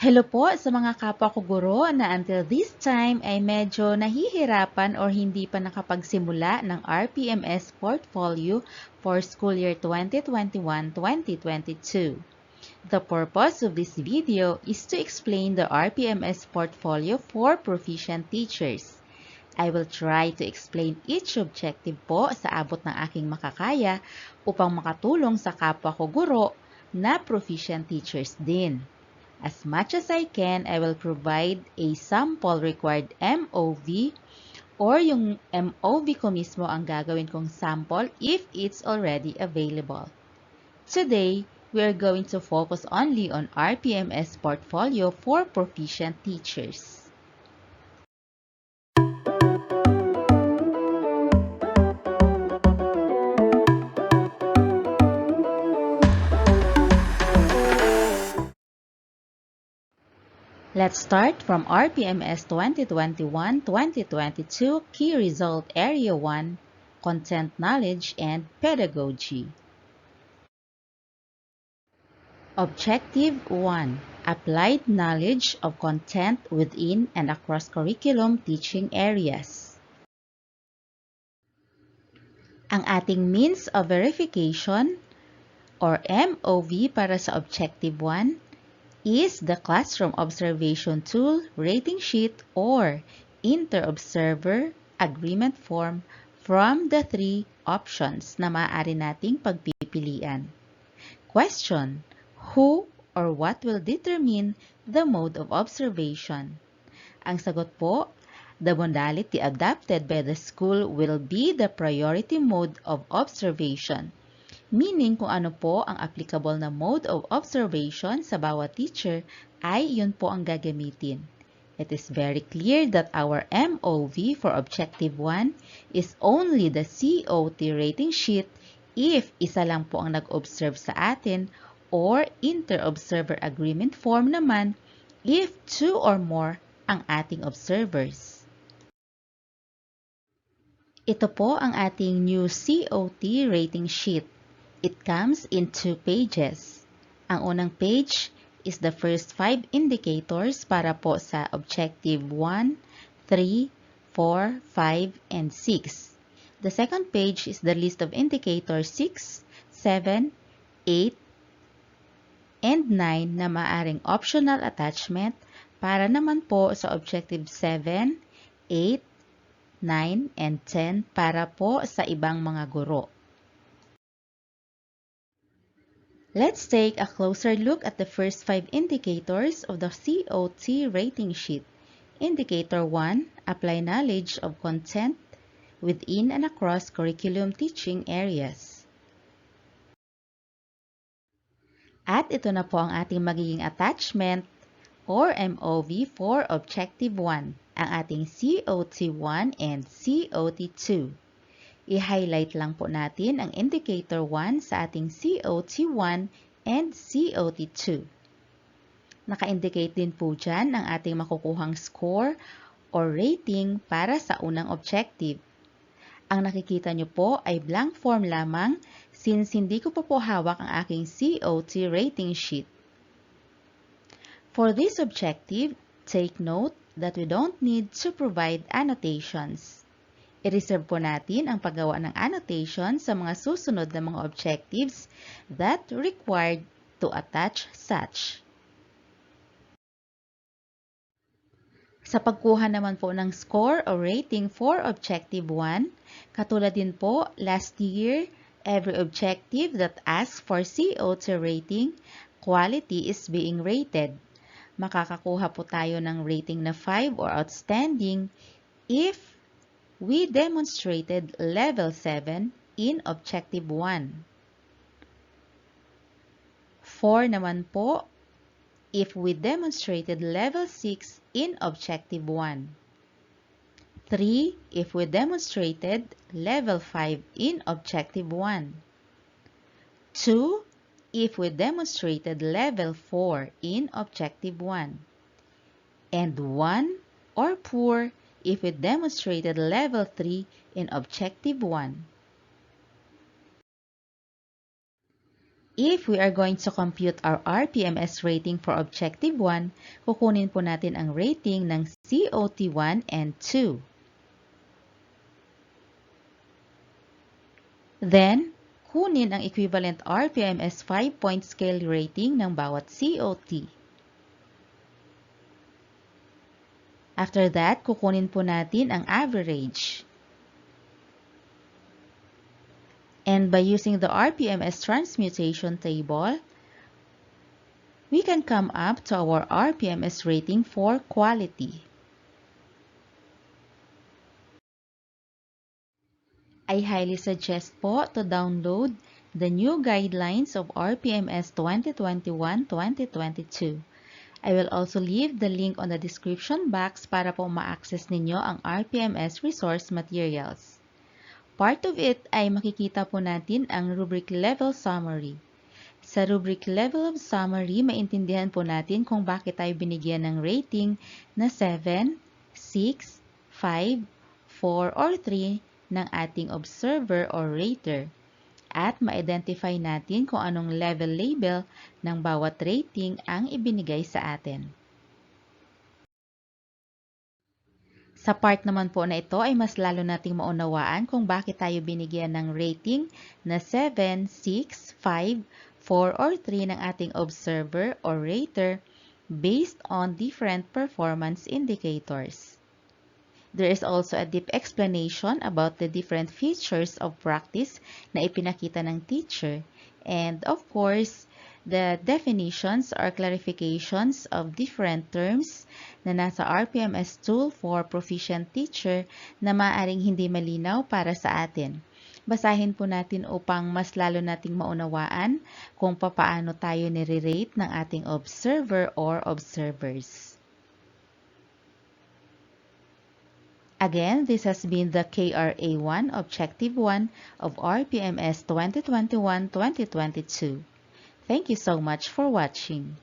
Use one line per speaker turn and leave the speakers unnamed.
Hello po sa mga kapwa ko guro na until this time ay medyo nahihirapan or hindi pa nakapagsimula ng RPMS portfolio for school year 2021-2022. The purpose of this video is to explain the RPMS portfolio for proficient teachers. I will try to explain each objective po sa abot ng aking makakaya upang makatulong sa kapwa ko guro na proficient teachers din. As much as I can, I will provide a sample required MOV or yung MOV ko mismo ang gagawin kong sample if it's already available. Today, we are going to focus only on RPMS portfolio for proficient teachers. Let's start from RPMS 2021-2022 Key Result Area 1, Content Knowledge and Pedagogy. Objective 1. Applied knowledge of content within and across curriculum teaching areas. Ang ating means of verification or MOV para sa Objective 1 is the Classroom Observation Tool Rating Sheet or Inter-Observer Agreement Form from the three options na maaari nating pagpipilian. Question: who or what will determine the mode of observation? Ang sagot po, the modality adopted by the school will be the priority mode of observation. Meaning kung ano po ang applicable na mode of observation sa bawat teacher ay yun po ang gagamitin. It is very clear that our MOV for Objective 1 is only the COT rating sheet if isa lang po ang nag-observe sa atin or Inter-Observer Agreement Form naman if two or more ang ating observers. Ito po ang ating new COT rating sheet. It comes in 2 pages. Ang unang page is the first 5 indicators para po sa Objective 1, 3, 4, 5, and 6. The second page is the list of indicators 6, 7, 8, and 9 na maaring optional attachment para naman po sa Objective 7, 8, 9, and 10 para po sa ibang mga guro. Let's take a closer look at the first 5 indicators of the COT rating sheet. Indicator 1, apply knowledge of content within and across curriculum teaching areas. At ito na po ang ating magiging attachment or MOV for Objective 1, ang ating COT1 and COT2. I-highlight lang po natin ang Indicator 1 sa ating COT1 and COT2. Naka-indicate din po dyan ang ating makukuhang score or rating para sa unang objective. Ang nakikita nyo po ay blank form lamang since hindi ko pa po hawak ang aking COT rating sheet. For this objective, take note that we don't need to provide annotations. I-reserve po natin ang paggawa ng annotation sa mga susunod na mga objectives that required to attach such. Sa pagkuha naman po ng score or rating for Objective 1, katulad din po last year, every objective that asks for COT rating, quality is being rated. Makakakuha po tayo ng rating na 5 or outstanding if we demonstrated level 7 in Objective 1. 4 naman po if we demonstrated level 6 in Objective 1. 3 if we demonstrated level 5 in Objective 1. 2 if we demonstrated level 4 in Objective 1. And 1 or poor if we demonstrated level 3 in Objective 1. If we are going to compute our RPMS rating for Objective 1, kukunin po natin ang rating ng COT 1 and 2. Then, kunin ang equivalent RPMS 5-point scale rating ng bawat COT. After that, kukunin po natin ang average. And by using the RPMS transmutation table, we can come up to our RPMS rating for quality. I highly suggest po to download the new guidelines of RPMS 2021-2022. I will also leave the link on the description box para po ma-access ninyo ang RPMS resource materials. Part of it ay makikita po natin ang rubric level summary. Sa rubric level of summary, maintindihan po natin kung bakit tayo binigyan ng rating na 7, 6, 5, 4, or 3 ng ating observer or rater. At ma-identify natin kung anong level label ng bawat rating ang ibinigay sa atin. Sa part naman po na ito ay mas lalo nating maunawaan kung bakit tayo binigyan ng rating na 7, 6, 5, 4, or 3 ng ating observer or rater based on different performance indicators. There is also a deep explanation about the different features of practice na ipinakita ng teacher, and of course, the definitions or clarifications of different terms na nasa RPMS tool for proficient teacher na maaaring hindi malinaw para sa atin. Basahin po natin upang mas lalo nating maunawaan kung papaano tayo nire-rate ng ating observer or observers. Again, this has been the KRA1 Objective 1 of RPMS 2021-2022. Thank you so much for watching.